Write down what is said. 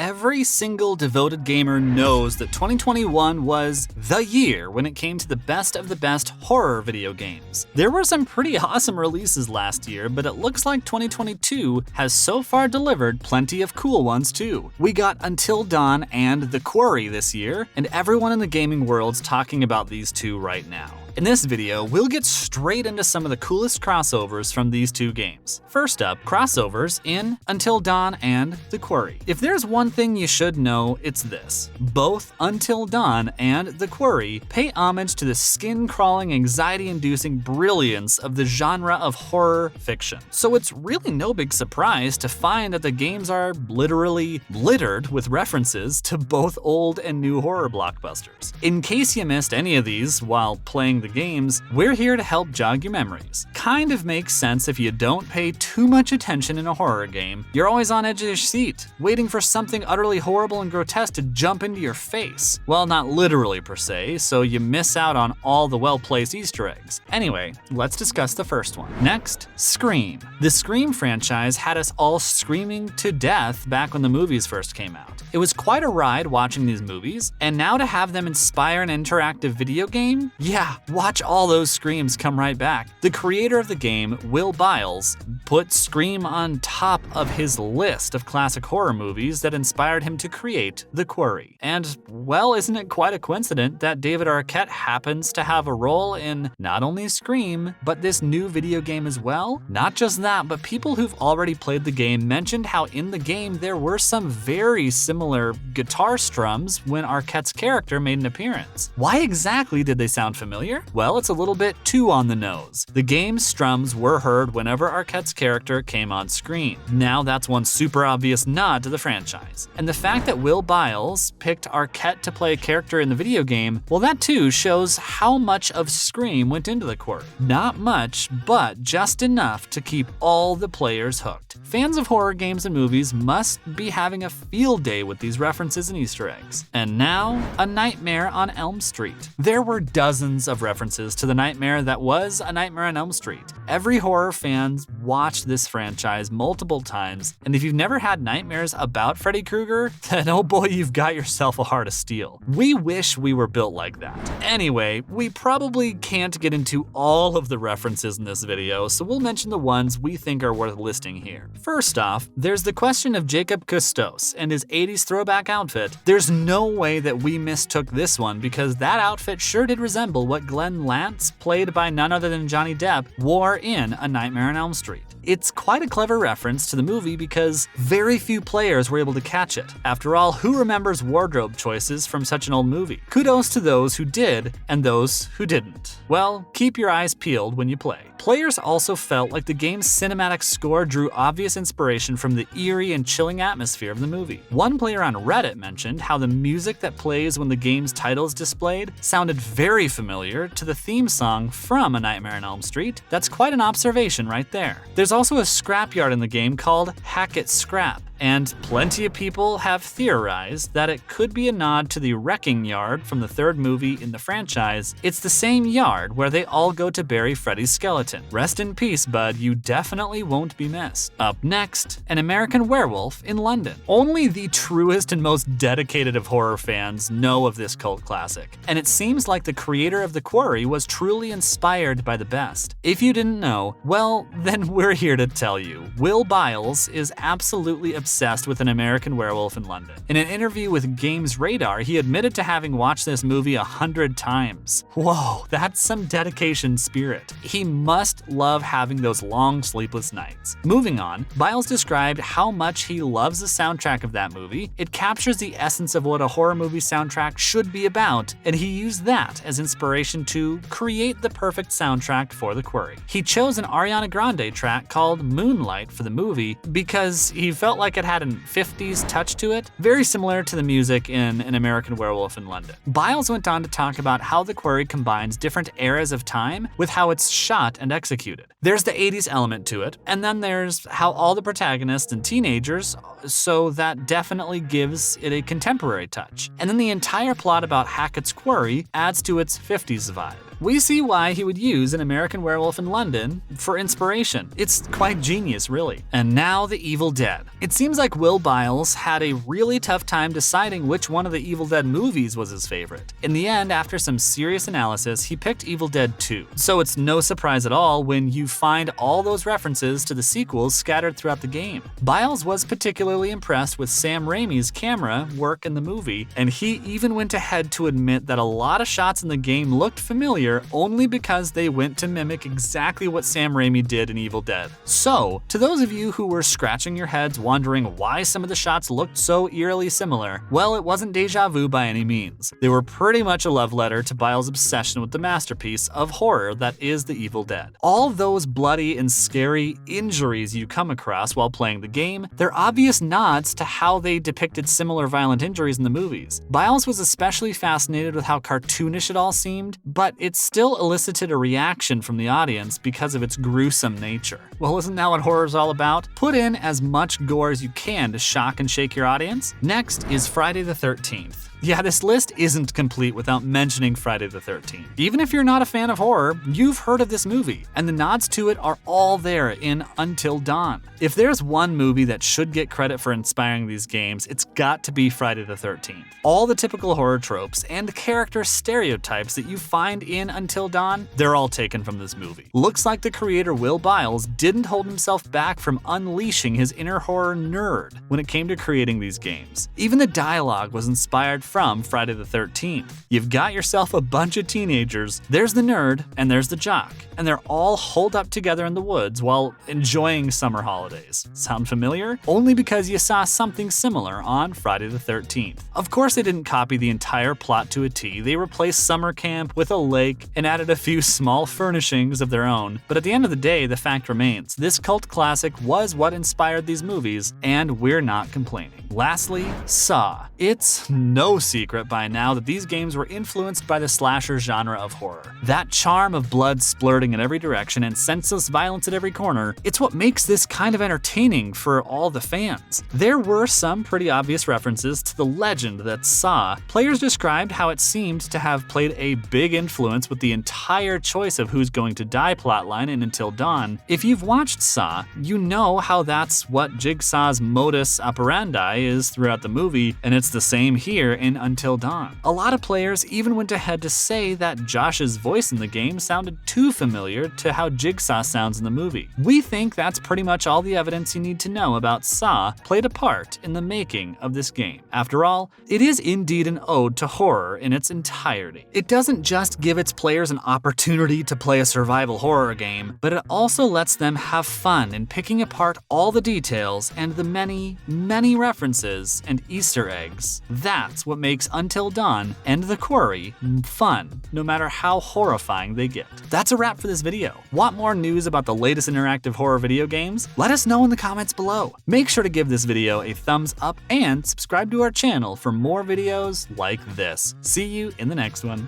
Every single devoted gamer knows that 2021 was the year when it came to the best of the best horror video games. There were some pretty awesome releases last year, but it looks like 2022 has so far delivered plenty of cool ones too. We got Until Dawn and The Quarry this year, and everyone in the gaming world's talking about these two right now. In this video, we'll get straight into some of the coolest crossovers from these two games. First up, crossovers in Until Dawn and The Quarry. If there's one thing you should know, it's this. Both Until Dawn and The Quarry pay homage to the skin-crawling, anxiety-inducing brilliance of the genre of horror fiction. So it's really no big surprise to find that the games are literally littered with references to both old and new horror blockbusters. In case you missed any of these while playing the games, we're here to help jog your memories. Kind of makes sense if you don't pay too much attention in a horror game. You're always on edge of your seat, waiting for something utterly horrible and grotesque to jump into your face. Well, not literally per se, so you miss out on all the well-placed Easter eggs. Anyway, let's discuss the first one. Next, Scream. The Scream franchise had us all screaming to death back when the movies first came out. It was quite a ride watching these movies, and now to have them inspire an interactive video game? Yeah, watch all those screams come right back. The creator of the game, Will Bowels, put Scream on top of his list of classic horror movies that inspired him to create The Quarry. And, well, isn't it quite a coincidence that David Arquette happens to have a role in not only Scream, but this new video game as well? Not just that, but people who've already played the game mentioned how in the game there were some very similar guitar strums when Arquette's character made an appearance. Why exactly did they sound familiar? Well, it's a little bit too on the nose. The game's strums were heard whenever Arquette's character came on screen. Now that's one super obvious nod to the franchise. And the fact that Will Bowles picked Arquette to play a character in the video game, well, that too shows how much of Scream went into The Quarry. Not much, but just enough to keep all the players hooked. Fans of horror games and movies must be having a field day with these references and Easter eggs. And now, A Nightmare on Elm Street. There were dozens of references to the nightmare that was A Nightmare on Elm Street. Every horror fan's watched this franchise multiple times, and if you've never had nightmares about Freddy Krueger, then oh boy, you've got yourself a heart of steel. We wish we were built like that. Anyway, we probably can't get into all of the references in this video, so we'll mention the ones we think are worth listing here. First off, there's the question of Jacob Cousteau and his 80s throwback outfit. There's no way that we mistook this one because that outfit sure did resemble what Glenn Lance, played by none other than Johnny Depp, wore in A Nightmare on Elm Street. It's quite a clever reference to the movie because very few players were able to catch it. After all, who remembers wardrobe choices from such an old movie? Kudos to those who did and those who didn't. Well, keep your eyes peeled when you play. Players also felt like the game's cinematic score drew obvious inspiration from the eerie and chilling atmosphere of the movie. One player on Reddit mentioned how the music that plays when the game's title is displayed sounded very familiar to the theme song from A Nightmare on Elm Street. That's quite an observation right there. There's also a scrapyard in the game called Hackett Scrap, and plenty of people have theorized that it could be a nod to the wrecking yard from the third movie in the franchise. It's the same yard where they all go to bury Freddy's skeleton. Rest in peace, bud, you definitely won't be missed. Up next, An American Werewolf in London. Only the truest and most dedicated of horror fans know of this cult classic, and it seems like the creator of The Quarry was truly inspired by the best. If you didn't know, well, then we're here to tell you. Will Bowles is absolutely obsessed with An American Werewolf in London. In an interview with Games Radar, he admitted to having watched this movie 100 times. Whoa, that's some dedication spirit. He must love having those long sleepless nights. Moving on, Bowles described how much he loves the soundtrack of that movie. It captures the essence of what a horror movie soundtrack should be about, and he used that as inspiration to create the perfect soundtrack for The Quarry. He chose an Ariana Grande track called Moonlight for the movie because he felt like it had an 50s touch to it, very similar to the music in An American Werewolf in London. Bowles went on to talk about how The Quarry combines different eras of time with how it's shot and executed. There's the 80s element to it, and then there's how all the protagonists and teenagers, so that definitely gives it a contemporary touch. And then the entire plot about Hackett's Quarry adds to its 50s vibe. We see why he would use An American Werewolf in London for inspiration. It's quite genius, really. And now The Evil Dead. It seems like Will Byles had a really tough time deciding which one of the Evil Dead movies was his favorite. In the end, after some serious analysis, he picked Evil Dead 2. So it's no surprise at all when you find all those references to the sequels scattered throughout the game. Byles was particularly impressed with Sam Raimi's camera work in the movie, and he even went ahead to admit that a lot of shots in the game looked familiar only because they went to mimic exactly what Sam Raimi did in Evil Dead. So, to those of you who were scratching your heads wondering why some of the shots looked so eerily similar, well, it wasn't deja vu by any means. They were pretty much a love letter to Byles' obsession with the masterpiece of horror that is The Evil Dead. All those bloody and scary injuries you come across while playing the game, they're obvious nods to how they depicted similar violent injuries in the movies. Byles was especially fascinated with how cartoonish it all seemed, but it still elicited a reaction from the audience because of its gruesome nature. Well, isn't that what horror's all about? Put in as much gore as you can to shock and shake your audience. Next is Friday the 13th. Yeah, this list isn't complete without mentioning Friday the 13th. Even if you're not a fan of horror, you've heard of this movie, and the nods to it are all there in Until Dawn. If there's one movie that should get credit for inspiring these games, it's got to be Friday the 13th. All the typical horror tropes and character stereotypes that you find in Until Dawn, they're all taken from this movie. Looks like the creator Will Byles didn't hold himself back from unleashing his inner horror nerd when it came to creating these games. Even the dialogue was inspired from Friday the 13th. You've got yourself a bunch of teenagers, there's the nerd and there's the jock, and they're all holed up together in the woods while enjoying summer holidays. Sound familiar? Only because you saw something similar on Friday the 13th. Of course they didn't copy the entire plot to a T, they replaced summer camp with a lake and added a few small furnishings of their own, but at the end of the day, the fact remains, this cult classic was what inspired these movies, and we're not complaining. Lastly, Saw. It's no secret by now that these games were influenced by the slasher genre of horror. That charm of blood splurting in every direction and senseless violence at every corner, it's what makes this kind of entertaining for all the fans. There were some pretty obvious references to the legend that Saw. Players described how it seemed to have played a big influence with the entire choice of who's going to die plotline in Until Dawn. If you've watched Saw, you know how that's what Jigsaw's modus operandi is throughout the movie, and it's the same here in Until Dawn. A lot of players even went ahead to say that Josh's voice in the game sounded too familiar to how Jigsaw sounds in the movie. We think that's pretty much all the evidence you need to know about Saw played a part in the making of this game. After all, it is indeed an ode to horror in its entirety. It doesn't just give its players an opportunity to play a survival horror game, but it also lets them have fun in picking apart all the details and the many, many references and Easter eggs. That's what makes Until Dawn and The Quarry fun, no matter how horrifying they get. That's a wrap for this video. Want more news about the latest interactive horror video games? Let us know in the comments below. Make sure to give this video a thumbs up and subscribe to our channel for more videos like this. See you in the next one.